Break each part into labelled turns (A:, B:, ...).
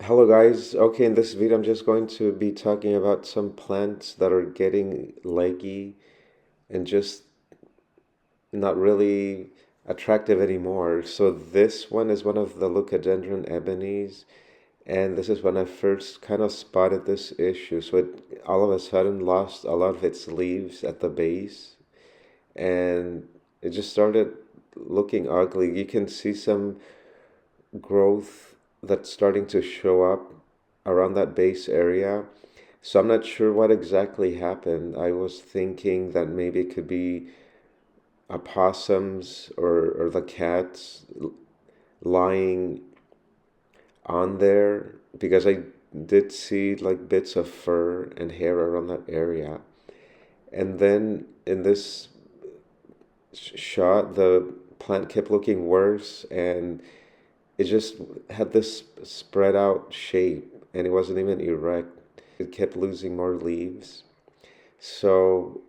A: Hello guys. Okay, in this video I'm just going to be talking about some plants that are getting leggy and just not really attractive anymore. So this one is one of the Leucadendron ebonies, and this is when I first kind of spotted this issue. So it all of a sudden lost a lot of its leaves at the base, and it just started looking ugly. You can see some growth that's starting to show up around that base area. So I'm not sure what exactly happened. I was thinking that maybe it could be opossums or the cats lying on there because I did see like bits of fur and hair around that area. And then in this shot, the plant kept looking worse and it just had this spread out shape and it wasn't even erect. It kept losing more leaves. So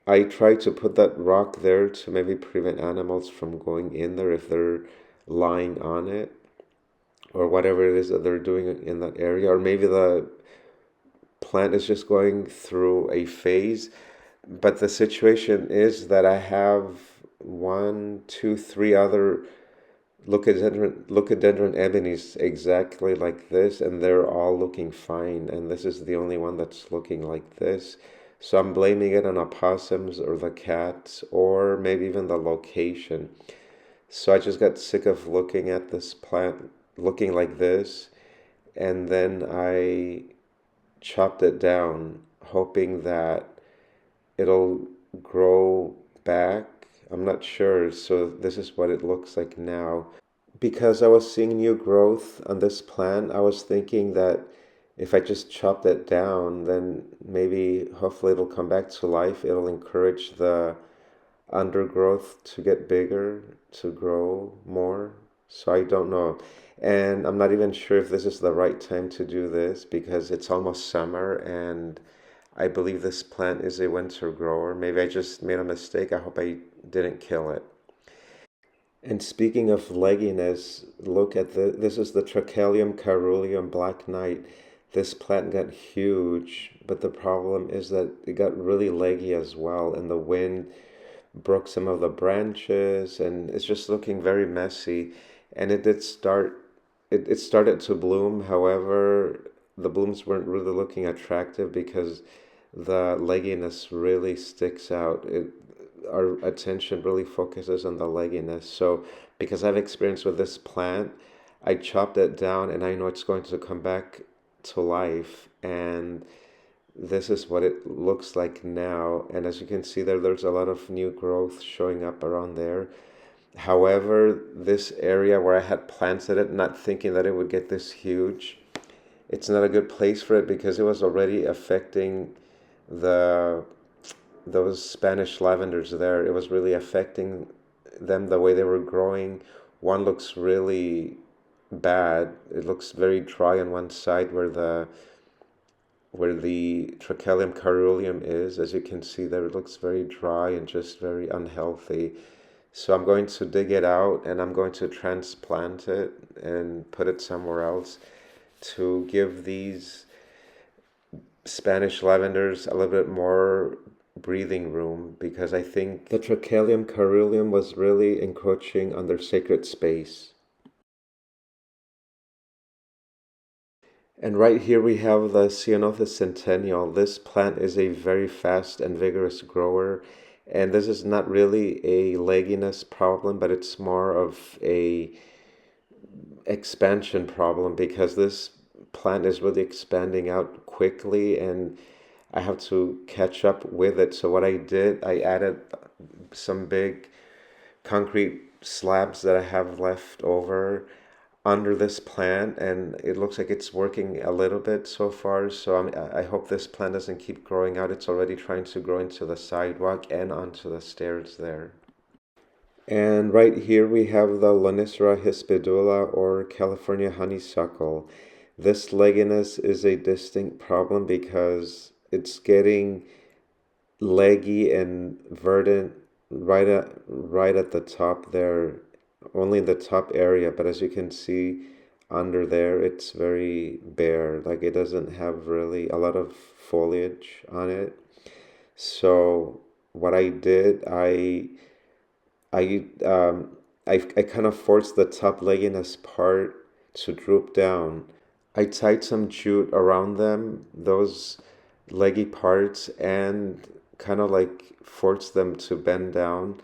A: I try to put that rock there to maybe prevent animals from going in there if they're lying on it or whatever it is that they're doing in that area. Or maybe the plant is just going through a phase. But the situation is that I have one, two, three other Leucadendron ebonies exactly like this, and they're all looking fine. And this is the only one that's looking like this. So I'm blaming it on opossums or the cats or maybe even the location. So I just got sick of looking at this plant looking like this, and then I chopped it down, hoping that it'll grow back. I'm not sure. So this is what it looks like now. Because I was seeing new growth on this plant, I was thinking that if I just chopped it down, then maybe hopefully it'll come back to life. It'll encourage the undergrowth to get bigger, to grow more. So I don't know. And I'm not even sure if this is the right time to do this because it's almost summer and I believe this plant is a winter grower. Maybe I just made a mistake. I hope I didn't kill it. And speaking of legginess, look at this is the Trachelium caeruleum black knight. This plant got huge, but the problem is that it got really leggy as well, and the wind broke some of the branches, and it's just looking very messy. And it started to bloom. However, the blooms weren't really looking attractive because the legginess really sticks out. Our attention really focuses on the legginess. So, because I've experience with this plant, I chopped it down and I know it's going to come back to life. And this is what it looks like now. And as you can see there, there's a lot of new growth showing up around there. However, this area where I had planted it, not thinking that it would get this huge, it's not a good place for it because it was already affecting the those Spanish lavenders there. It was really affecting them the way they were growing. One looks really bad. It looks very dry on one side where the Trachelium caeruleum is. As you can see there, it looks very dry and just very unhealthy. So I'm going to dig it out and I'm going to transplant it and put it somewhere else to give these Spanish lavenders a little bit more breathing room because I think the Trachelium caeruleum was really encroaching on their sacred space. And right here we have the Ceanothus centennial. This plant is a very fast and vigorous grower. And this is not really a legginess problem, but it's more of a expansion problem because this plant is really expanding out quickly and I have to catch up with it. So what I did, I added some big concrete slabs that I have left over under this plant, and it looks like it's working a little bit so far. So I hope this plant doesn't keep growing out. It's already trying to grow into the sidewalk and onto the stairs there. And right here we have the Lonicera hispidula or California honeysuckle. This legginess is a distinct problem because it's getting leggy and verdant right at the top there, only in the top area. But as you can see, under there it's very bare, like it doesn't have really a lot of foliage on it. So what I did, I I kind of forced the top legginess part to droop down. I tied some jute around them, those leggy parts, and kind of like forced them to bend down.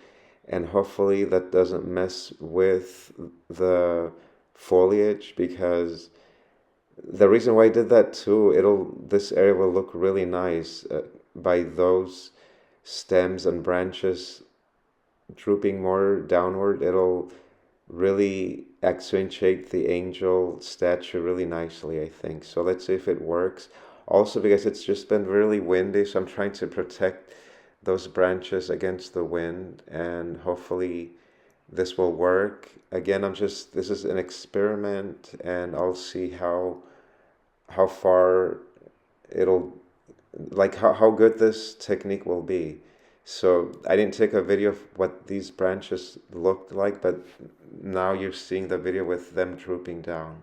A: And hopefully that doesn't mess with the foliage, because the reason why I did that too, this area will look really nice by those stems and branches drooping more downward. It'll really accentuate the angel statue really nicely, I think. So let's see if it works. Also, because it's just been really windy, so I'm trying to protect those branches against the wind, and hopefully this will work. Again, this is an experiment, and I'll see how far it'll, like how good this technique will be. So I didn't take a video of what these branches looked like, but now you're seeing the video with them drooping down.